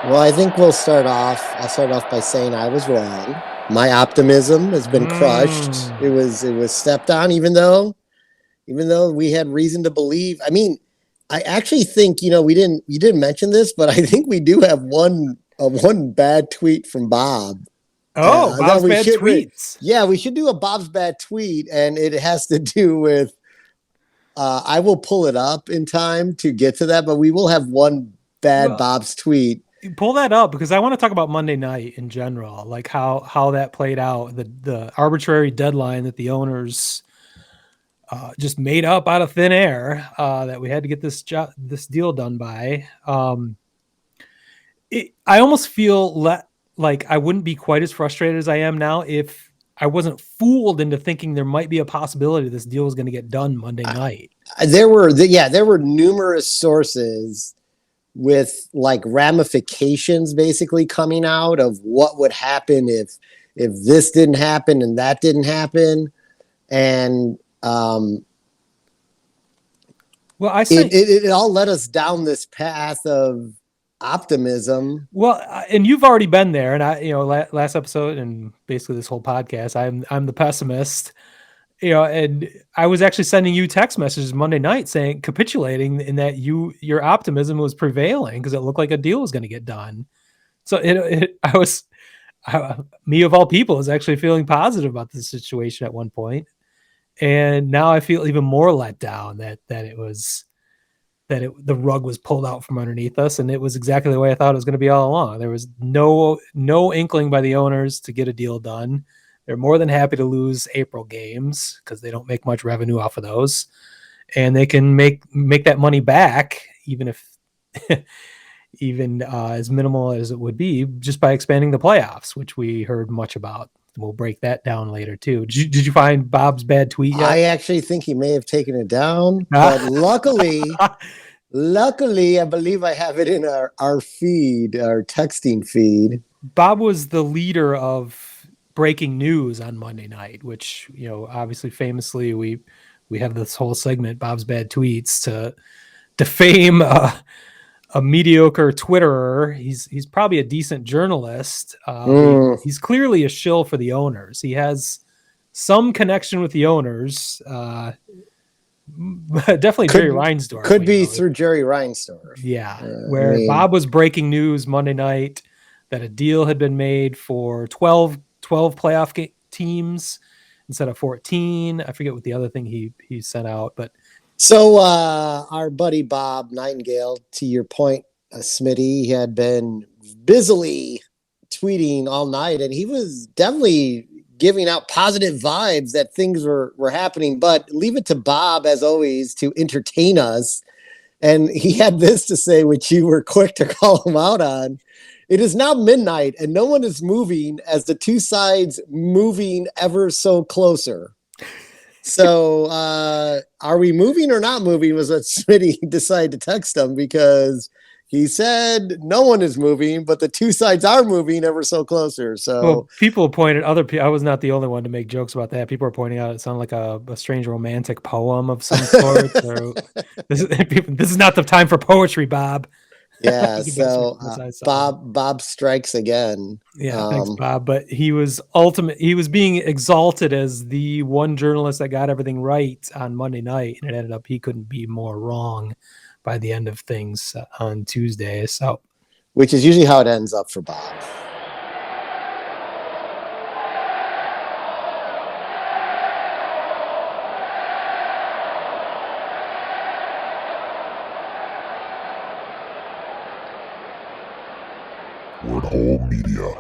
Well, I think I'll start off by saying I was wrong. My optimism has been crushed. Mm. It was stepped on, even though we had reason to believe. I mean, I actually think, we didn't mention this, but I think we do have one bad tweet from Bob. Oh, That Bob's we bad should tweets. yeah, we should do a Bob's bad tweet, and it has to do with I will pull it up in time to get to that, but we will have one bad Well, Bob's tweet. you pull that up because I want to talk about Monday night in general, like how that played out, the arbitrary deadline that the owners just made up out of thin air that we had to get this deal done by. I almost feel like I wouldn't be quite as frustrated as I am now if I wasn't fooled into thinking there might be a possibility this deal was going to get done Monday night. There were numerous sources with like ramifications basically coming out of what would happen if this didn't happen and that didn't happen, and Well, I it, sent it it all led us down this path of optimism. Well, and you've already been there, and last episode and basically this whole podcast, I'm the pessimist, and I was actually sending you text messages Monday night saying capitulating in that your optimism was prevailing because it looked like a deal was going to get done. So me of all people is actually feeling positive about the situation at one point, and now I feel even more let down that the rug was pulled out from underneath us, and it was exactly the way I thought it was going to be all along. There was no inkling by the owners to get a deal done. They're more than happy to lose April games because they don't make much revenue off of those, and they can make that money back even if even as minimal as it would be just by expanding the playoffs, which we heard much about. We'll break that down later too. Did you find Bob's bad tweet yet? I actually think he may have taken it down, but luckily, I believe I have it in our feed, our texting feed. Bob was the leader of breaking news on Monday night, which obviously famously we have this whole segment Bob's bad tweets to defame a mediocre Twitterer. He's probably a decent journalist, but Mm. he's clearly a shill for the owners. He has some connection with the owners. Definitely Jerry Could Reinsdorf. could We be know. through Jerry Reinsdorf. Yeah, I where mean, Bob was breaking news Monday night that a deal had been made for 12 playoff teams instead of 14. I forget what the other thing he sent out, but so our buddy Bob Nightengale, to your point, Smitty, he had been busily tweeting all night, and he was definitely giving out positive vibes that things were happening. But leave it to Bob, as always, to entertain us. And he had this to say, which you were quick to call him out on. It is now midnight, and no one is moving as the two sides moving ever so closer. So, are we moving or not moving? Was what Smitty decided to text him, because he said no one is moving, but the two sides are moving ever so closer. So, well, people pointed other people. I was not the only one to make jokes about that. People are pointing out it sounded like a strange romantic poem of some sort. Or this is not the time for poetry, Bob. yeah. You can best So criticize something. Bob strikes again. Yeah, thanks, Bob. But he was being exalted as the one journalist that got everything right on Monday night, and it ended up he couldn't be more wrong by the end of things on Tuesday. So Which is usually how it ends up for Bob. Word Hole Media.